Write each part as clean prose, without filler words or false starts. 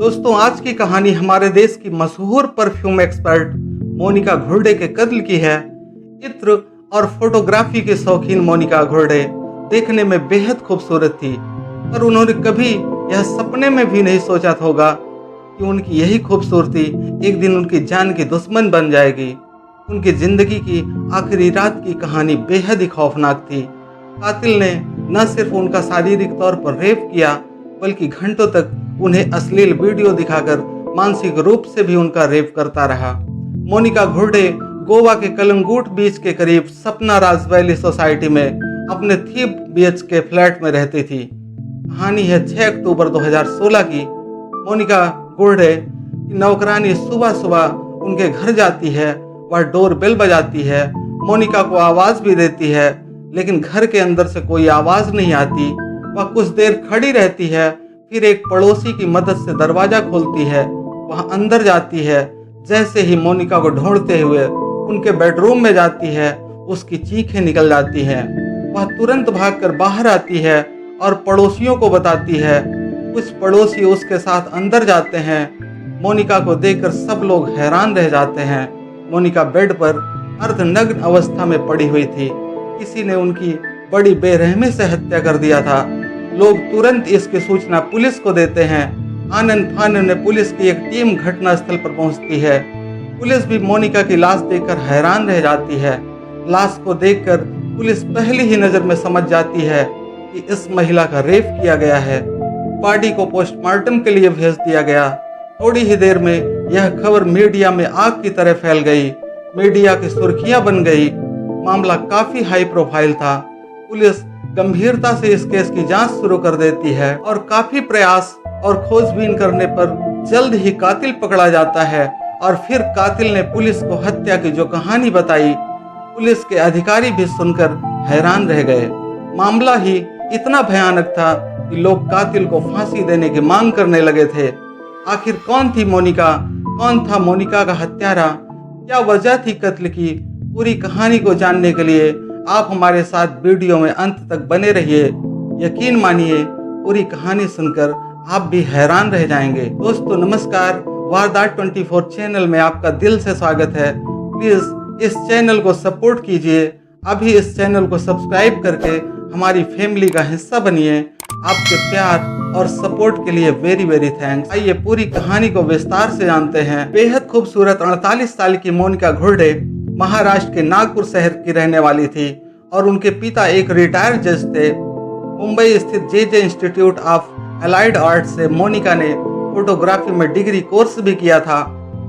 दोस्तों, आज की कहानी हमारे देश की मशहूर परफ्यूम एक्सपर्ट मोनिका घुर्डे के कत्ल की है। इत्र और फोटोग्राफी के शौकीन मोनिका घुर्डे देखने में बेहद खूबसूरत थी, पर उन्होंने कभी यह सपने में भी नहीं सोचा होगा कि उनकी यही खूबसूरती एक दिन उनकी जान की दुश्मन बन जाएगी। उनकी जिंदगी की आखिरी रात की कहानी बेहद ही खौफनाक थी। कातिल ने न सिर्फ उनका शारीरिक तौर पर रेप किया, बल्कि घंटों तक उन्हें अश्लील वीडियो दिखाकर मानसिक रूप से भी उनका रेप करता रहा। मोनिका घुर्डे गोवा के कलंगूट बीच के करीब सपना राज वैली सोसाइटी में अपने 3 BHK फ्लैट में रहती थी। कहानी है 6 अक्टूबर 2016 की। मोनिका घुर्डे की नौकरानी सुबह सुबह उनके घर जाती है। वह डोर बेल बजाती है, मोनिका को आवाज भी देती है, लेकिन घर के अंदर से कोई आवाज नहीं आती। वह कुछ देर खड़ी रहती है, फिर एक पड़ोसी की मदद से दरवाजा खोलती है। वह अंदर जाती है। जैसे ही मोनिका को ढूंढते हुए उनके बेडरूम में जाती है, उसकी चीखें निकल जाती हैं। वह तुरंत भागकर बाहर आती है और पड़ोसियों को बताती है। कुछ पड़ोसी उसके साथ अंदर जाते हैं। मोनिका को देखकर सब लोग हैरान रह जाते हैं। मोनिका बेड पर अर्धनग्न अवस्था में पड़ी हुई थी। किसी ने उनकी बड़ी बेरहमी से हत्या कर दिया था। लोग तुरंत इसकी सूचना पुलिस को देते हैं। आनन फानन में पुलिस की एक टीम घटनास्थल पर पहुंचती है। पुलिस भी मोनिका की लाश देखकर हैरान रह जाती है। लाश को देखकर पुलिस पहली ही नजर में समझ जाती है कि इस महिला का रेप किया गया है। बॉडी को पोस्टमार्टम के लिए भेज दिया गया। थोड़ी ही देर में यह खबर मीडिया में आग की तरह फैल गई। मीडिया की सुर्खियां बन गई। मामला काफी हाई प्रोफाइल था। पुलिस गंभीरता से इस केस की जांच शुरू कर देती है और काफी प्रयास और खोजबीन करने पर जल्द ही कातिल पकड़ा जाता है। और फिर कातिल ने पुलिस को हत्या की जो कहानी बताई, पुलिस के अधिकारी भी सुनकर हैरान रह गए। मामला ही इतना भयानक था कि लोग कातिल को फांसी देने की मांग करने लगे थे। आखिर कौन थी मोनिका? कौन था मोनिका का हत्यारा? क्या वजह थी कत्ल की? पूरी कहानी को जानने के लिए आप हमारे साथ वीडियो में अंत तक बने रहिए। यकीन मानिए, पूरी कहानी सुनकर आप भी हैरान रह जाएंगे। दोस्तों नमस्कार, वारदात 24 चैनल में आपका दिल से स्वागत है। प्लीज इस चैनल को सपोर्ट कीजिए। अभी इस चैनल को सब्सक्राइब करके हमारी फैमिली का हिस्सा बनिए। आपके प्यार और सपोर्ट के लिए वेरी वेरी थैंक्स। आइए पूरी कहानी को विस्तार से जानते हैं। बेहद खूबसूरत 48 साल की मोनिका घुर्डे महाराष्ट्र के नागपुर शहर की रहने वाली थी और उनके पिता एक रिटायर्ड जज थे। मुंबई स्थित JJ institute of allied art से मोनिका ने फोटोग्राफी में डिग्री कोर्स भी किया था।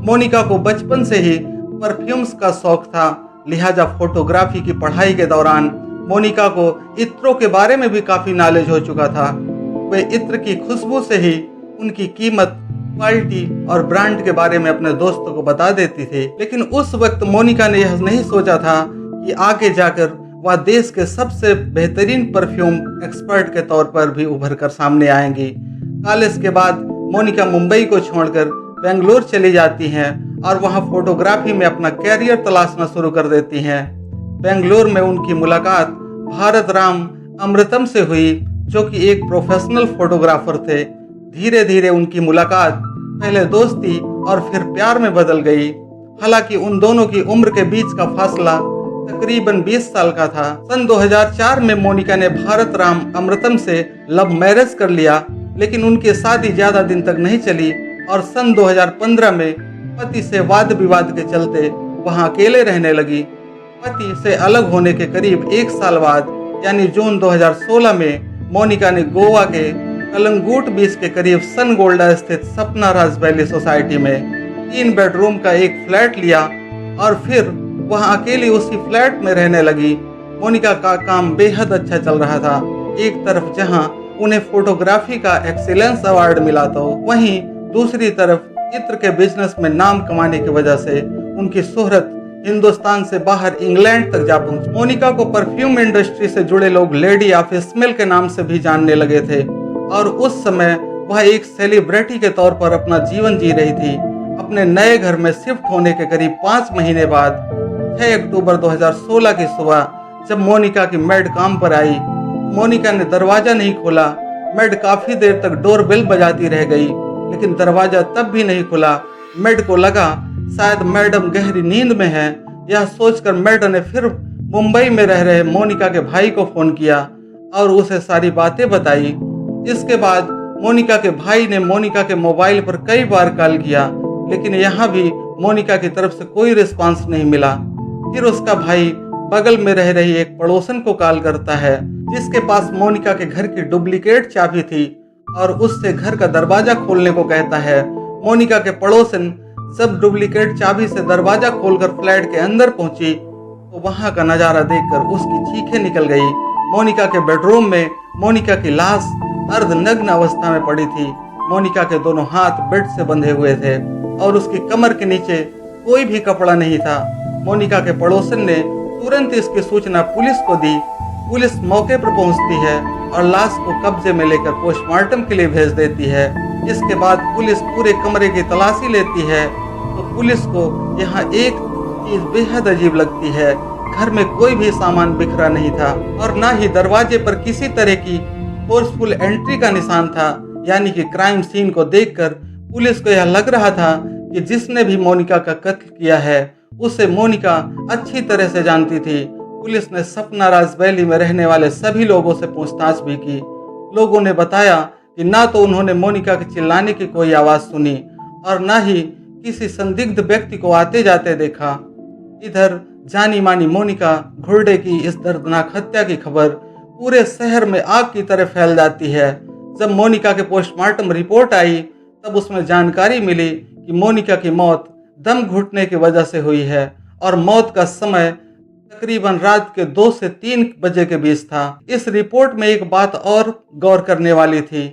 मोनिका को बचपन से ही परफ्यूम्स का शौक था, लिहाजा फोटोग्राफी की पढ़ाई के दौरान मोनिका को इत्रों के बारे में भी काफी नॉलेज हो चुका था। वे इत्र की खुशबू से ही उनकी कीमत, क्वालिटी और ब्रांड के बारे में अपने दोस्तों को बता देती थी। लेकिन उस वक्त मोनिका ने यह नहीं सोचा था कि आगे जाकर वह देश के सबसे बेहतरीन परफ्यूम एक्सपर्ट के तौर पर भी उभर कर सामने आएंगी। कॉलेज के बाद मोनिका मुंबई को छोड़कर बेंगलोर चली जाती हैं और वहां फोटोग्राफी में अपना कैरियर तलाशना शुरू कर देती हैं। बेंगलोर में उनकी मुलाकात भारत राम अमृतम से हुई, जो कि एक प्रोफेशनल फोटोग्राफर थे। धीरे धीरे उनकी मुलाकात पहले दोस्ती और फिर प्यार में बदल गई। हालांकि उन दोनों की उम्र के बीच का फासला तकरीबन 20 साल का था। सन 2004 में मोनिका ने भारत राम अमृतम से लव मैरिज कर लिया, लेकिन उनकी शादी ज्यादा दिन तक नहीं चली और सन 2015 में पति से वाद विवाद के चलते वहां अकेले रहने लगी। पति से अलग होने के करीब 1 साल बाद यानी जून 2016 में मोनिका ने गोवा के कलंगूट बीच के करीब सन गोल्डा स्थित सपना राज वैली सोसाइटी में 3 बेडरूम का एक फ्लैट लिया और फिर वहां अकेली उसी फ्लैट में रहने लगी। मोनिका का काम बेहद अच्छा चल रहा था। एक तरफ जहां उन्हें फोटोग्राफी का एक्सीलेंस अवार्ड मिला, तो वहीं दूसरी तरफ इत्र के बिजनेस में नाम कमाने की वजह से उनकी शोहरत हिंदुस्तान से बाहर इंग्लैंड तक जा पहुंची। मोनिका को परफ्यूम इंडस्ट्री से जुड़े लोग लेडी ऑफ स्मेल के नाम से भी जानने लगे थे और उस समय वह एक सेलिब्रिटी के तौर पर अपना जीवन जी रही थी। अपने नए घर में शिफ्ट होने के करीब 5 महीने बाद 6 अक्टूबर 2016 की सुबह जब मोनिका की मेड काम पर आई, मोनिका ने दरवाजा नहीं खोला। मेड काफी देर तक डोर बेल बजाती रह गई। लेकिन दरवाजा तब भी नहीं खुला। मेड को लगा शायद मैडम गहरी नींद में है। यह सोचकर मेड ने फिर मुंबई में रह रहे मोनिका के भाई को फोन किया और उसे सारी बातें बताई। इसके बाद मोनिका के भाई ने मोनिका के मोबाइल पर कई बार कॉल किया, लेकिन यहाँ भी मोनिका की तरफ से कोई रिस्पांस नहीं मिला। फिर उसका भाई बगल में रह रही एक पड़ोसन को कॉल करता है, जिसके पास मोनिका के घर की डुप्लीकेट चाबी थी, और उससे घर का दरवाजा खोलने को कहता है। मोनिका के पड़ोसन जब डुप्लीकेट चाबी से दरवाजा खोलकर फ्लैट के अंदर पहुंची तो वहां का नजारा देखकर उसकी चीखें निकल गई। मोनिका के बेडरूम में मोनिका की लाश अर्धनग्न अवस्था में पड़ी थी। मोनिका के दोनों हाथ बेड से बंधे हुए थे और उसकी कमर के नीचे कोई भी कपड़ा नहीं था। मोनिका के पड़ोसन ने तुरंत इसकी सूचना पुलिस को दी। पुलिस मौके पर पहुंचती है और लाश को कब्जे में लेकर पोस्टमार्टम के लिए भेज देती है। इसके बाद पुलिस पूरे कमरे की तलाशी लेती है तो पुलिस को यहाँ एक चीज बेहद अजीब लगती है। घर में कोई भी सामान बिखरा नहीं था और ना ही दरवाजे पर किसी तरह की फोर्सफुल एंट्री का निशान था, यानी कि क्राइम सीन को देखकर पुलिस को यह लग रहा था कि जिसने भी मोनिका का कत्ल किया है उसे मोनिका अच्छी तरह से जानती थी। पुलिस ने सपना राज वैली में रहने वाले सभी लोगों से पूछताछ भी की। लोगों ने बताया कि ना तो उन्होंने मोनिका के चिल्लाने की कोई आवाज सुनी और ना ही किसी संदिग्ध व्यक्ति को आते जाते देखा। इधर जानी मानी मोनिका घुर्डे की इस दर्दनाक हत्या की खबर पूरे शहर में आग की तरह फैल जाती है। जब मोनिका के पोस्टमार्टम रिपोर्ट आई तब उसमें जानकारी मिली कि मोनिका की मौत दम घुटने की वजह से हुई है और मौत का समय तकरीबन रात के 2 से 3 बजे के बीच था। इस रिपोर्ट में एक बात और गौर करने वाली थी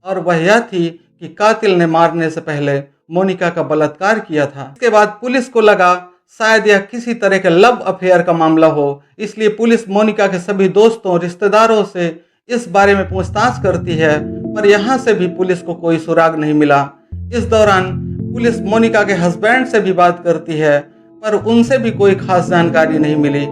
और वह यह थी कि कातिल ने मारने से पहले मोनिका का बलात्कार किया था। इसके बाद पुलिस को लगा शायद यह किसी तरह के लव अफेयर का मामला हो, इसलिए पुलिस मोनिका के सभी दोस्तों रिश्तेदारों से इस बारे में पूछताछ करती है, पर यहाँ से भी पुलिस को कोई सुराग नहीं मिला। इस दौरान पुलिस मोनिका के हस्बैंड से भी बात करती है, पर उनसे भी कोई खास जानकारी नहीं मिली।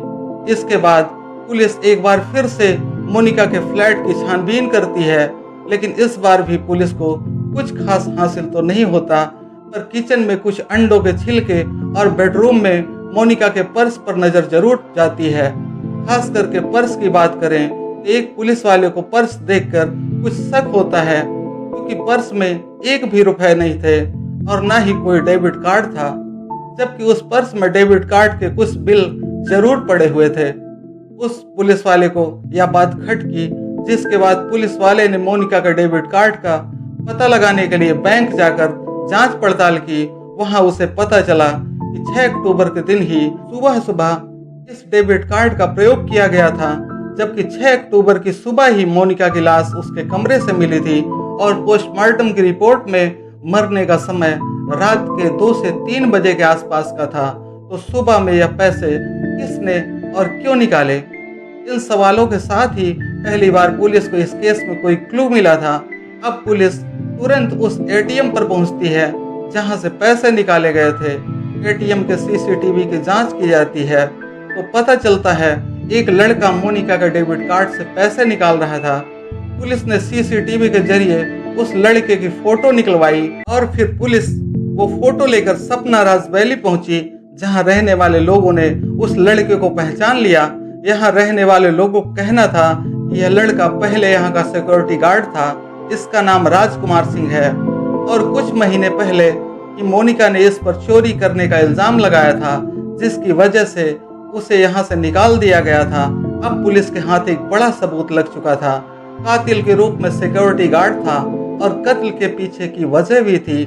इसके बाद पुलिस एक बार फिर से मोनिका के फ्लैट की छानबीन करती है, लेकिन इस बार भी पुलिस को कुछ खास हासिल तो नहीं होता, पर किचन में कुछ अंडों के छिलके और बेडरूम में मोनिका के पर्स पर नजर जरूर जाती है। खास करके पर्स की बात करें तो एक पुलिस वाले को पर्स देखकर कुछ शक होता है, क्योंकि पर्स में एक भी रुपए नहीं थे और ना ही कोई डेबिट कार्ड था, जबकि उस पर्स में डेबिट कार्ड के कुछ बिल जरूर पड़े हुए थे। उस पुलिस वाले को यह बात खटकी, जिसके बाद पुलिस वाले ने मोनिका का डेबिट कार्ड का पता लगाने के लिए बैंक जाकर जांच पड़ताल की। वहां उसे पता चला कि 6 अक्टूबर के दिन ही सुबह सुबह इस डेबिट कार्ड का प्रयोग किया गया था, जबकि 6 अक्टूबर की सुबह ही मोनिका की लाश उसके कमरे से मिली थी और पोस्टमार्टम की रिपोर्ट में मरने का समय रात के 2 से 3 बजे के आसपास का था। तो सुबह में यह पैसे किसने और क्यों निकाले? इन सवालों के साथ ही पहली बार पुलिस को इस केस में कोई क्लू मिला था। अब पुलिस तुरंत उस एटीएम पर पहुंचती है जहां से पैसे निकाले गए थे। एटीएम के सीसीटीवी की जांच की जाती है तो पता चलता है एक लड़का मोनिका के डेबिट कार्ड से पैसे निकाल रहा था। पुलिस ने सीसीटीवी के जरिए उस लड़के की फोटो निकलवाई और फिर पुलिस वो फोटो लेकर सपना राज वैली पहुंची, जहां रहने वाले लोगों ने उस लड़के को पहचान लिया। यहाँ रहने वाले लोगों का कहना था कि यह लड़का पहले यहाँ का सिक्योरिटी गार्ड था, इसका नाम राजकुमार सिंह है और कुछ महीने पहले कि मोनिका ने इस पर चोरी करने का इल्जाम लगाया था, जिसकी वजह से उसे यहाँ से निकाल दिया गया था। अब पुलिस के हाथ एक बड़ा सबूत लग चुका था। कातिल के रूप में सिक्योरिटी गार्ड था और कत्ल के पीछे की वजह भी थी।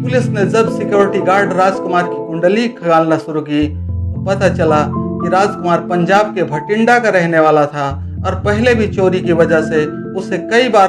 पुलिस ने जब सिक्योरिटी गार्ड राजकुमार की कुंडली खंगालना शुरू की तो पता चला कि राजकुमार पंजाब के भटिंडा का रहने वाला था और पहले भी चोरी की वजह से उसे कई बार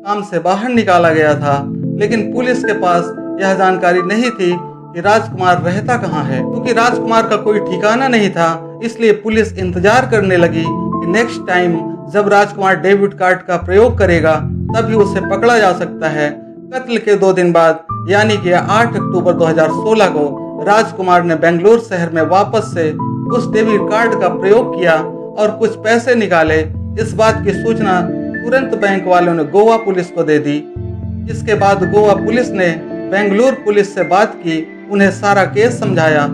काम से बाहर निकाला गया था। लेकिन पुलिस के पास यह जानकारी नहीं थी कि राजकुमार रहता कहाँ है। क्योंकि राजकुमार का कोई ठिकाना नहीं था, इसलिए पुलिस इंतजार करने लगी कि नेक्स्ट टाइम जब राजकुमार डेबिट कार्ड का प्रयोग करेगा तभी उसे पकड़ा जा सकता है। कत्ल के 2 दिन बाद यानी कि 8 अक्टूबर 2016 को राजकुमार ने बेंगलुरु शहर में वापस से उस डेबिट कार्ड का प्रयोग किया और कुछ पैसे निकाले। इस बात की सूचना तुरंत बैंक वालों ने गोवा पुलिस को दे दी। इसके बाद गोवा पुलिस ने बेंगलुरु पुलिस से बात की, उन्हें सारा केस समझाया,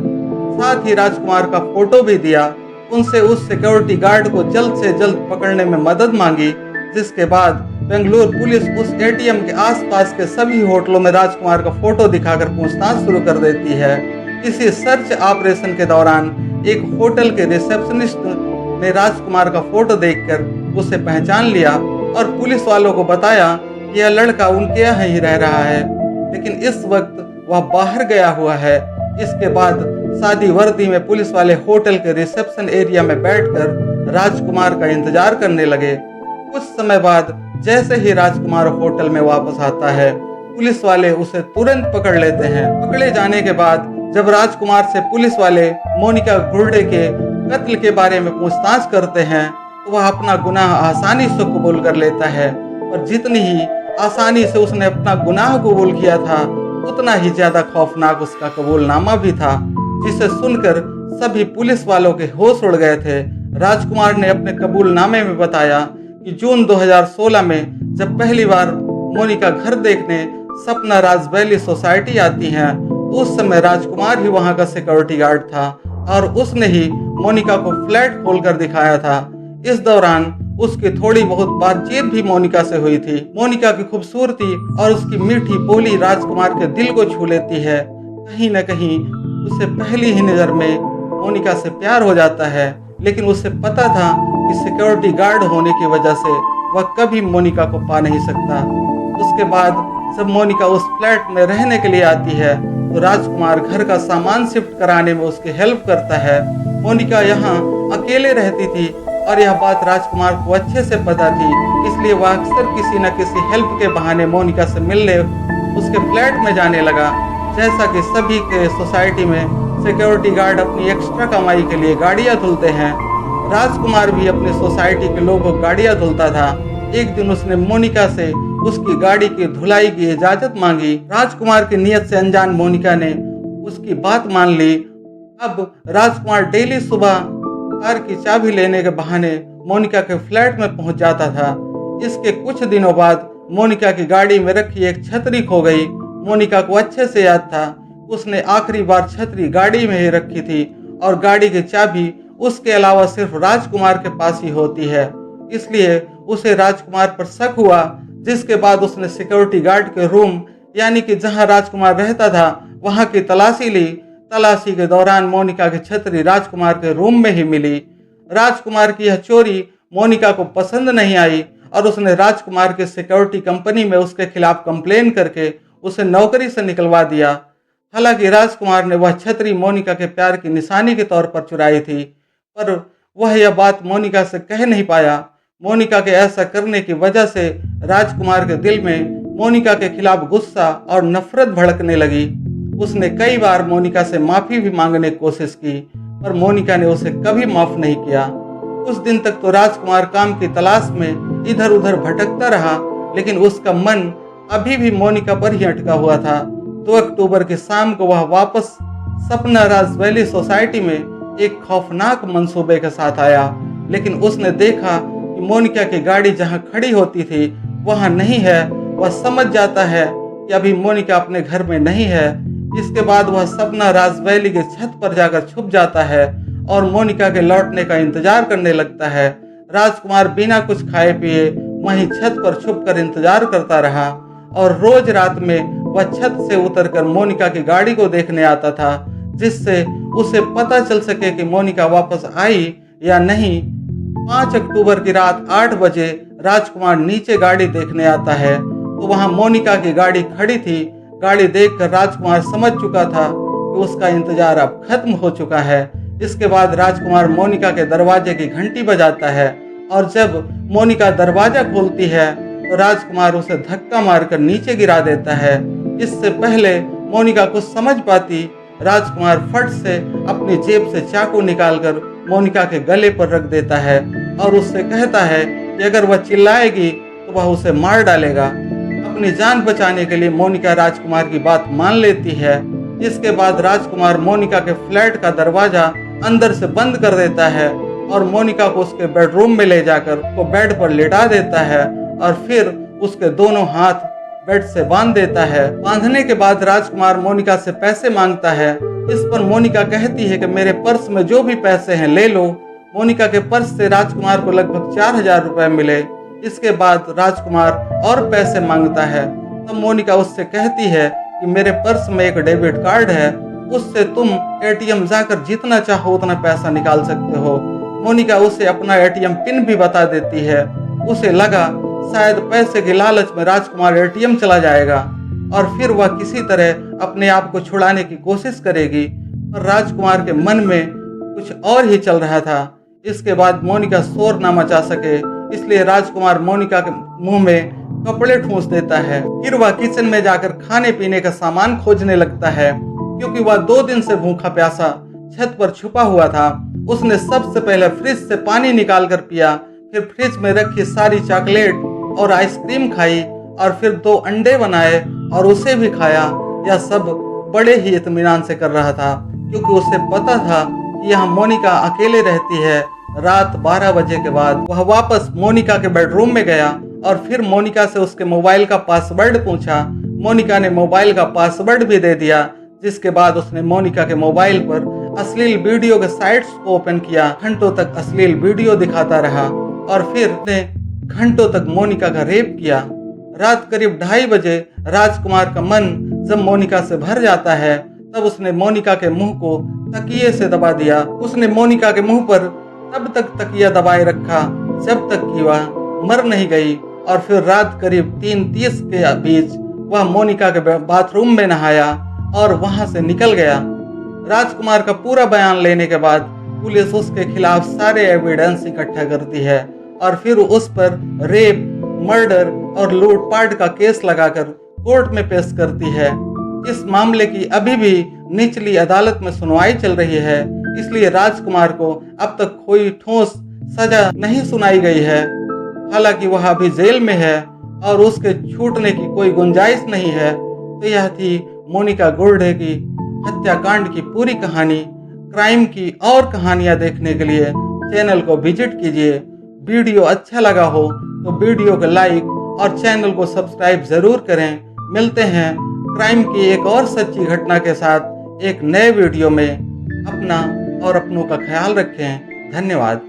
साथ ही राजकुमार का फोटो भी दिया। उनसे उस सिक्योरिटी गार्ड को जल्द से जल्द पकड़ने में मदद मांगी, जिसके बाद बेंगलुरु पुलिस उस एटीएम के आसपास के सभी होटलों में राजकुमार का फोटो दिखाकर पूछताछ शुरू कर देती है। इसी सर्च ऑपरेशन के दौरान एक होटल के रिसेप्शनिस्ट ने राजकुमार का फोटो देखकर उसे पहचान लिया और पुलिस वालों को बताया कि यह लड़का उनके यहाँ ही रह रहा है, लेकिन इस वक्त वह बाहर गया हुआ है। इसके बाद सादी वर्दी में पुलिस वाले होटल के रिसेप्शन एरिया में बैठकर राजकुमार का इंतजार करने लगे। कुछ समय बाद जैसे ही राजकुमार होटल में वापस आता है, पुलिस वाले उसे तुरंत पकड़ लेते हैं। पकड़े जाने के बाद जब राजकुमार से पुलिस वाले मोनिका घुर्डे के कत्ल के बारे में पूछताछ करते हैं, तो वह अपना गुनाह आसानी से कबूल कर लेता है। और जितनी ही आसानी से उसने अपना गुनाह कबूल किया था, उतना ही ज्यादा खौफनाक उसका कबूलनामा भी था, जिसे सुनकर सभी पुलिस वालों के होश उड़ गए थे। राजकुमार ने अपने कबूलनामे में बताया कि जून 2016 में जब पहली बार मोनिका घर देखने सपना राज वैली सोसाइटी आती हैं, तो उस समय राजकुमार ही वहां का सिक्योरिटी गार्ड था और उसने ही मोनिका को फ्लैट खोलकर दिखाया था। इस दौरान उसकी थोड़ी बहुत बातचीत भी मोनिका से हुई थी। मोनिका की खूबसूरती और उसकी मीठी बोली राजकुमार के दिल को छू लेती है। कहीं न कहीं उसे पहली ही नजर में मोनिका से प्यार हो जाता है, लेकिन उसे पता था कि सिक्योरिटी गार्ड होने की वजह से वह कभी मोनिका को पा नहीं सकता। उसके बाद जब मोनिका उस फ्लैट में रहने के लिए आती है, तो राजकुमार घर का सामान शिफ्ट कराने में उसकी हेल्प करता है। मोनिका यहाँ अकेले रहती थी और यह बात राजकुमार को अच्छे से पता थी, इसलिए वह अक्सर किसी न किसी हेल्प के बहाने मोनिका से मिलने उसके फ्लैट में जाने लगा। जैसा कि सभी के सोसाइटी में सिक्योरिटी गार्ड अपनी एक्स्ट्रा कमाई के लिए गाड़ियां धुलते हैं, राजकुमार भी अपनी सोसाइटी के लोगों को गाड़ियां धुलता था। एक दिन उसने मोनिका से उसकी गाड़ी की धुलाई की इजाजत मांगी। राजकुमार की नीयत से अनजान मोनिका ने उसकी बात मान ली। अब राजकुमार डेली सुबह कार की चाबी लेने के बहाने मोनिका के फ्लैट में पहुंच जाता था। इसके कुछ दिनों बाद मोनिका की गाड़ी में रखी एक छतरी खो गई। मोनिका को अच्छे से याद था, उसने आखिरी बार छतरी गाड़ी में ही रखी थी और गाड़ी की चाबी उसके अलावा सिर्फ राजकुमार के पास ही होती है, इसलिए उसे राजकुमार पर शक हुआ। जिसके बाद उसने सिक्योरिटी गार्ड के रूम यानी कि जहां राजकुमार रहता था वहां की तलाशी ली। तलाशी के दौरान मोनिका की छतरी राजकुमार के रूम में ही मिली। राजकुमार की यह चोरी मोनिका को पसंद नहीं आई और उसने राजकुमार के सिक्योरिटी कंपनी में उसके खिलाफ कंप्लेन करके उसे नौकरी से निकलवा दिया। हालांकि राजकुमार ने वह छतरी मोनिका के प्यार की निशानी के तौर पर चुराई थी, पर वह यह बात मोनिका से कह नहीं पाया। मोनिका के ऐसा करने की वजह से राजकुमार के दिल में मोनिका के खिलाफ गुस्सा और नफरत भड़कने लगी। उसने कई बार मोनिका से माफी भी मांगने की कोशिश की, पर मोनिका ने उसे कभी माफ नहीं किया। कुछ दिन तक तो राजकुमार काम की तलाश में इधर उधर भटकता रहा, लेकिन उसका मन अभी भी मोनिका पर ही अटका हुआ था। 2 अक्टूबर की शाम को वह वापस सपना राज वैली सोसाइटी में एक खौफनाक मंसूबे के साथ आया, लेकिन उसने देखा कि मोनिका की गाड़ी जहां खड़ी होती थी वहां नहीं है। वह समझ जाता है कि अभी मोनिका अपने घर में नहीं है। इसके बाद वह सपना राज वैली के छत पर जाकर छुप जाता है और मोनिका के लौटने का इंतजार करने लगता है। राजकुमार बिना कुछ खाए पिए वहीं छत पर छुपकर इंतजार करता रहा और रोज रात में वह छत से उतरकर मोनिका की गाड़ी को देखने आता था, जिससे उसे पता चल सके कि मोनिका वापस आई या नहीं। 5 अक्टूबर की रात 8 बजे राजकुमार नीचे गाड़ी देखने आता है, तो वहां मोनिका की गाड़ी खड़ी थी। गाड़ी देखकर राजकुमार समझ चुका था कि उसका इंतजार अब खत्म हो चुका है। इसके बाद राजकुमार मोनिका के दरवाजे की घंटी बजाता है और जब मोनिका दरवाजा खोलती है तो राजकुमार उसे धक्का मारकर नीचे गिरा देता है। इससे पहले मोनिका कुछ समझ पाती, राजकुमार फट से अपनी जेब से चाकू निकालकर मोनिका के गले पर रख देता है और उससे कहता है कि अगर वह चिल्लाएगी तो वह उसे मार डालेगा। अपनी जान बचाने के लिए मोनिका राजकुमार की बात मान लेती है। इसके बाद राजकुमार मोनिका के फ्लैट का दरवाजा अंदर से बंद कर देता है और मोनिका को उसके बेडरूम में ले जाकर वो बेड पर लेटा देता है और फिर उसके दोनों हाथ बेड से बांध देता है। बांधने के बाद राजकुमार मोनिका से पैसे मांगता है। इस पर मोनिका कहती है कि मेरे पर्स में जो भी पैसे हैं ले लो। मोनिका के पर्स से राजकुमार को लगभग 4000 रुपए मिले। इसके बाद राजकुमार और पैसे मांगता है। तब मोनिका उससे कहती है कि मेरे पर्स में एक डेबिट कार्ड है, उससे तुम एटीएम जाकर जितना चाहो उतना पैसा निकाल सकते हो। मोनिका उसे अपना एटीएम पिन भी बता देती है। उसे लगा शायद पैसे के लालच में राजकुमार एटीएम चला जाएगा और फिर वह किसी तरह अपने आप को छुड़ाने की कोशिश करेगी, पर राजकुमार के मन में कुछ और ही चल रहा था। इसके बाद मोनिका शोर न मचा सके, इसलिए राजकुमार मोनिका के मुंह में कपड़े ठूंस देता है। फिर वह किचन में जाकर खाने पीने का सामान खोजने लगता है, क्योंकि वह 2 दिन से भूखा प्यासा छत पर छुपा हुआ था। उसने सबसे पहले फ्रिज से पानी निकाल कर पिया, फिर फ्रिज में रखी सारी चॉकलेट और आइसक्रीम खाई और फिर 2 अंडे बनाए और उसे भी खाया। यह सब बड़े ही इत्मीनान से कर रहा था, क्योंकि उसे पता था कि यहाँ मोनिका अकेले रहती है। रात 12 बजे के बाद वह वापस मोनिका के बेडरूम में गया और फिर मोनिका से उसके मोबाइल का पासवर्ड पूछा। मोनिका ने मोबाइल का पासवर्ड भी दे दिया, जिसके बाद उसने मोनिका के मोबाइल पर अश्लील वीडियो के साइट्स को ओपन किया। घंटों तक अश्लील वीडियो दिखाता रहा और फिर उसने घंटों तक मोनिका का रेप किया। रात करीब 2:30 बजे राजकुमार का मन जब मोनिका से भर जाता है, तब उसने मोनिका के मुंह को तकिए से दबा दिया। उसने मोनिका के मुंह पर तब तक तकिया दबाए रखा जब तक कि वह मर नहीं गई और फिर रात करीब 3:30 के बीच वह मोनिका के बाथरूम में नहाया और वहां से निकल गया। राजकुमार का पूरा बयान लेने के बाद पुलिस उसके खिलाफ सारे एविडेंस इकट्ठा करती है और फिर उस पर रेप, मर्डर और लूटपाट का केस लगाकर कोर्ट में पेश करती है। इस मामले की अभी भी निचली अदालत में सुनवाई चल रही है, इसलिए राजकुमार को अब तक कोई ठोस सजा नहीं सुनाई गई है। हालांकि वह अभी जेल में है और उसके छूटने की कोई गुंजाइश नहीं है। तो यह थी मोनिका गोल्डे की हत्याकांड की पूरी कहानी। क्राइम की और कहानियां देखने के लिए चैनल को विजिट कीजिए। वीडियो अच्छा लगा हो तो वीडियो को लाइक और चैनल को सब्सक्राइब जरूर करें। मिलते हैं क्राइम की एक और सच्ची घटना के साथ एक नए वीडियो में। अपना और अपनों का ख्याल रखें। धन्यवाद।